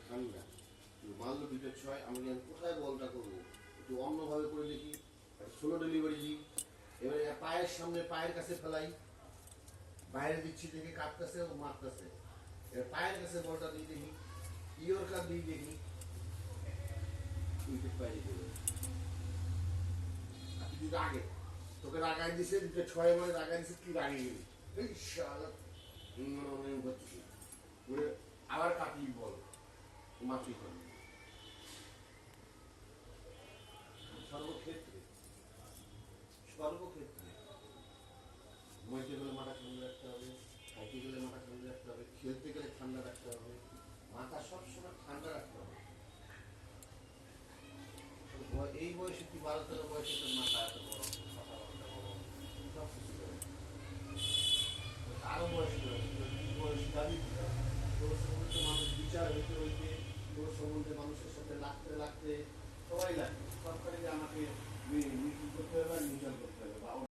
ঠান্ডা মারল 2টা 6 আমি কোথায় বলটা করবো একটু অন্যভাবে করে দেখি সোলো ডেলিভারি দিই এবারে পায়ের সামনে পায়ের কাছে ফেলাই বাইরে দিচ্ছি দেখে কাটতেছে ও মারতেছে এবার পায়ের কাছে বলটা দিয়ে দেখি ইয়র্কার দিয়ে দেখি উইকেট পাই দিতে তুই রাগে তোকে রাগাই দিছে 2টা 6 মানে রাগাই দিছে তুই রাগে গেলি এই শালা আবার কাটি বল মাফি করি সর্বক্ষেত্রে সর্বক্ষেত্রে মইতে গেলে মাথা ঠান্ডা রাখতে হবে খাইতে গেলে মাথা ঠান্ডা রাখতে হবে খেলতে গেলে ঠান্ডা রাখতে হবে মাথা সবসময় ঠান্ডা রাখতে হবে এই বয়সে কি 12-13 বয়সে তোর মাথা এত বড় কথাবার্তা বড় সব কিছু করে আরো বয়স বয়স দাবি তোর সম্বন্ধে মানুষ বিচার হইতে হইতে তোর সম্বন্ধে মানুষের সাথে লাগতে লাগতে সবাই লাগে সরকারি আমাকে